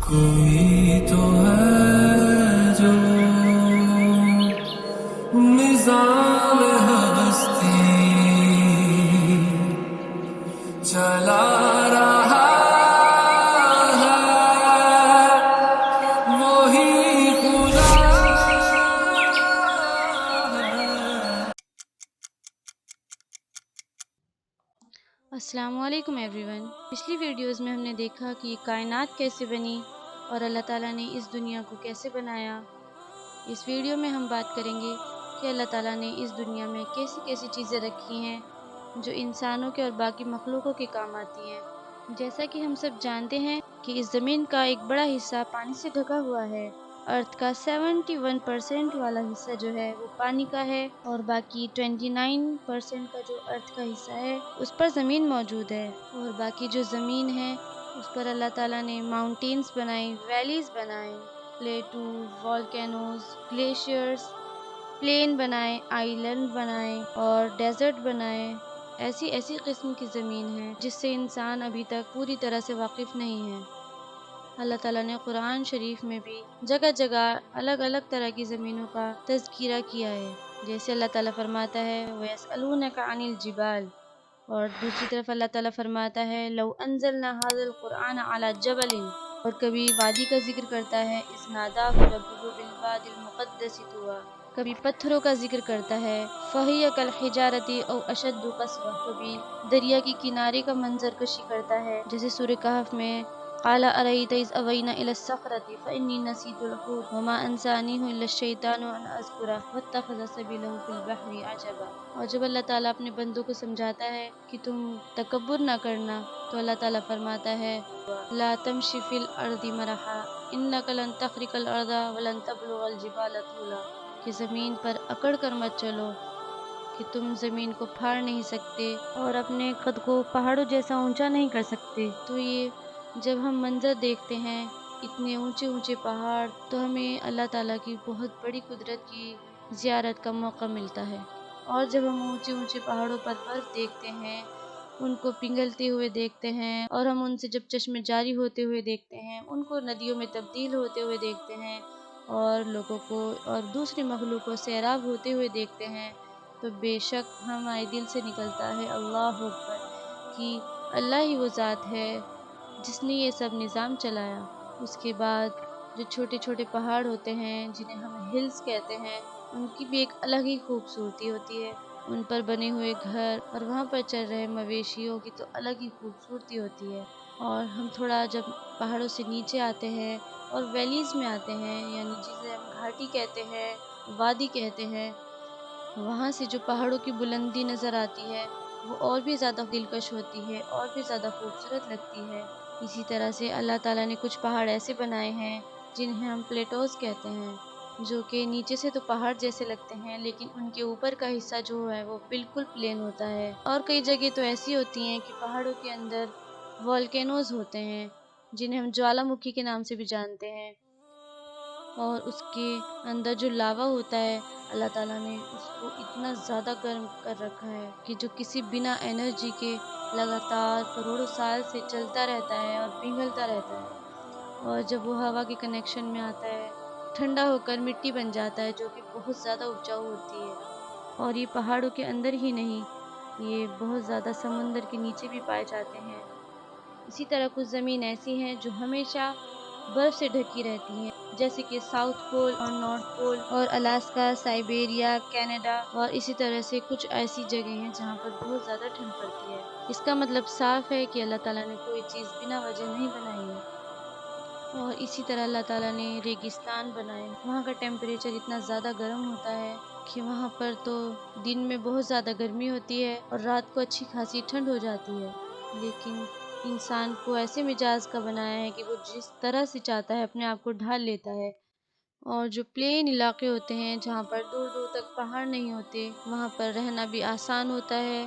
कोई तो है जो निज़ाम हस्ती चला रहा है, वही खुदा है। अस्सलामुअलैकुम एवरीवन। पिछली वीडियोस में हमने देखा कि कायनात कैसे बनी और अल्लाह ताला ने इस दुनिया को कैसे बनाया। इस वीडियो में हम बात करेंगे कि अल्लाह ताला ने इस दुनिया में कैसी कैसी चीज़ें रखी हैं जो इंसानों के और बाकी मखलूक़ों के काम आती हैं। जैसा कि हम सब जानते हैं कि इस ज़मीन का एक बड़ा हिस्सा पानी से ढका हुआ है। अर्थ का 71% वाला हिस्सा जो है वो पानी का है और बाकी 29% का जो अर्थ का हिस्सा है उस पर ज़मीन मौजूद है। और बाकी जो ज़मीन है उस पर अल्लाह ताला ने माउंटेन्स बनाए, वैलीज़ बनाए, प्लेटूज, वॉल्केनोज, ग्लेशियर्स, प्लेन बनाए, आइलैंड बनाए और डेजर्ट बनाए। ऐसी ऐसी किस्म की ज़मीन है जिससे इंसान अभी तक पूरी तरह से वाकिफ़ नहीं है। अल्लाह ताला ने कुरान शरीफ में भी जगह जगह अलग अलग तरह की ज़मीनों का तज़किरा किया है। जैसे अल्लाह ताला फरमाता है वयसअलूनका अनिल जिबाल, और दूसरी तरफ अल्लाह ताला फरमाता है लौ अंज़लना हाज़ल कुरआन अला जबलिन, और कभी वादी का जिक्र करता है इसनादाहु रब्बुहु बिलवादिल मुक़द्दसी तुवा, कभी पत्थरों का जिक्र करता है फ़हिय कल हिजारती औ अशद्दु क़स्वा, कभी दरिया की किनारे का मंजर कशी करता है जैसे सूरह कहफ में क़ाला अरअय्ता इज़ अवैना इला सख़रति फ़इन्नी नसीतुल हूत वमा अंसानीहु इल्ला शैतानु अन अज़कुरहु वत्तख़ज़ सबीलहु फ़िल बहरि अजबा। और जब अल्लाह ताला अपने बंदों को समझाता है कि तुम तकब्बुर ना करना, तो अल्लाह ताला फरमाता है ला तमशी फ़िल अर्दि मरहा इन्नका लन तख़रिक़ल अर्दा वलन तबलुग़ल जिबाला तूला, कि ज़मीन पर अकड़ कर मत चलो कि तुम ज़मीन को फाड़ नहीं सकते और अपने कद को पहाड़ों जैसा ऊंचा नहीं कर सकते। तो ये जब हम मंजर देखते हैं इतने ऊंचे ऊंचे पहाड़, तो हमें अल्लाह ताला की बहुत बड़ी कुदरत की ज़ियारत का मौका मिलता है। और जब हम ऊंचे ऊंचे पहाड़ों पर बर्फ़ देखते हैं, उनको पिघलते हुए देखते हैं, और हम उनसे जब चश्मे जारी होते हुए देखते हैं, उनको नदियों में तब्दील होते हुए देखते हैं, और लोगों को और दूसरी मखलूक को सैराब होते हुए देखते हैं, तो बेशक हमारे दिल से निकलता है अल्लाह अकबर, कि अल्लाह ही वो ज़ात है जिसने ये सब निज़ाम चलाया। उसके बाद जो छोटे छोटे पहाड़ होते हैं जिन्हें हम हिल्स कहते हैं, उनकी भी एक अलग ही खूबसूरती होती है। उन पर बने हुए घर और वहाँ पर चल रहे मवेशियों की तो अलग ही खूबसूरती होती है। और हम थोड़ा जब पहाड़ों से नीचे आते हैं और वैलीज़ में आते हैं, यानी जिसे हम घाटी कहते हैं, वादी कहते हैं, वहाँ से जो पहाड़ों की बुलंदी नज़र आती है वो और भी ज़्यादा दिलकश होती है और भी ज़्यादा खूबसूरत लगती है। इसी तरह से अल्लाह ताला ने कुछ पहाड़ ऐसे बनाए हैं जिन्हें हम प्लेटोज़ कहते हैं, जो कि नीचे से तो पहाड़ जैसे लगते हैं लेकिन उनके ऊपर का हिस्सा जो है वो बिल्कुल प्लेन होता है। और कई जगह तो ऐसी होती हैं कि पहाड़ों के अंदर वॉल्केनोज़ होते हैं जिन्हें हम ज्वालामुखी के नाम से भी जानते हैं, और उसके अंदर जो लावा होता है अल्लाह ताला ने उसको इतना ज़्यादा गर्म कर रखा है कि जो किसी बिना एनर्जी के लगातार करोड़ों साल से चलता रहता है और पिघलता रहता है। और जब वो हवा के कनेक्शन में आता है, ठंडा होकर मिट्टी बन जाता है जो कि बहुत ज़्यादा उपजाऊ होती है। और ये पहाड़ों के अंदर ही नहीं, ये बहुत ज़्यादा समुंदर के नीचे भी पाए जाते हैं। इसी तरह कुछ ज़मीन ऐसी हैं जो हमेशा बर्फ़ से ढकी रहती हैं, जैसे कि साउथ पोल और नॉर्थ पोल और अलास्का, साइबेरिया, कनाडा, और इसी तरह से कुछ ऐसी जगह हैं जहाँ पर बहुत ज़्यादा ठंड पड़ती है। इसका मतलब साफ़ है कि अल्लाह ताला ने कोई चीज़ बिना वजह नहीं बनाई है। और इसी तरह अल्लाह ताला ने रेगिस्तान बनाए, वहाँ का टेम्परेचर इतना ज़्यादा गर्म होता है कि वहाँ पर तो दिन में बहुत ज़्यादा गर्मी होती है और रात को अच्छी खासी ठंड हो जाती है। लेकिन इंसान को ऐसे मिजाज का बनाया है कि वो जिस तरह से चाहता है अपने आप को ढाल लेता है। और जो प्लेन इलाके होते हैं जहाँ पर दूर दूर तक पहाड़ नहीं होते, वहाँ पर रहना भी आसान होता है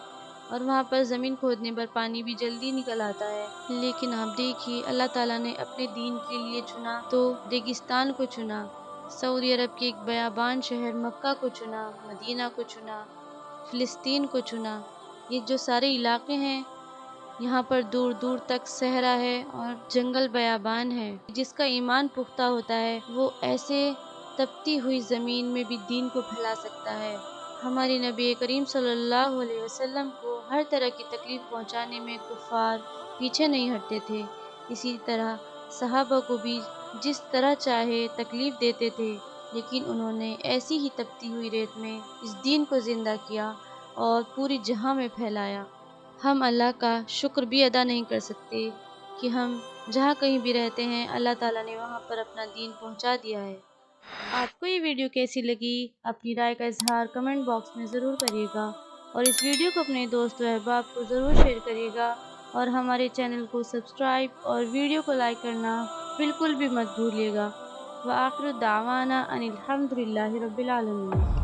और वहाँ पर ज़मीन खोदने पर पानी भी जल्दी निकल आता है। लेकिन आप देखिए अल्लाह ताला ने अपने दीन के लिए चुना तो रेगिस्तान को चुना, सऊदी अरब के एक बयाबान शहर मक्का को चुना, मदीना को चुना, फ़िलिस्तीन को चुना। ये जो सारे इलाके हैं یہاں پر دور دور تک صحرا ہے اور جنگل بیابان ہے۔ جس کا ایمان پختہ ہوتا ہے وہ ایسے تپتی ہوئی زمین میں بھی دین کو پھیلا سکتا ہے۔ ہمارے نبی کریم صلی اللہ علیہ وسلم کو ہر طرح کی تکلیف پہنچانے میں کفار پیچھے نہیں ہٹتے تھے۔ اسی طرح صحابہ کو بھی جس طرح چاہے تکلیف دیتے تھے، لیکن انہوں نے ایسی ہی تپتی ہوئی ریت میں اس دین کو زندہ کیا اور پوری جہاں میں پھیلایا۔ ہم اللہ کا شکر بھی ادا نہیں کر سکتے کہ ہم جہاں کہیں بھی رہتے ہیں اللہ تعالیٰ نے وہاں پر اپنا دین پہنچا دیا ہے۔ آپ کو یہ ویڈیو کیسی لگی؟ اپنی رائے کا اظہار کمنٹ باکس میں ضرور کریے گا، اور اس ویڈیو کو اپنے دوست و احباب کو ضرور شیئر کریے گا، اور ہمارے چینل کو سبسکرائب اور ویڈیو کو لائک کرنا بالکل بھی مت بھولیے گا۔ وآخر دعوانا ان الحمد للہ رب العالمین۔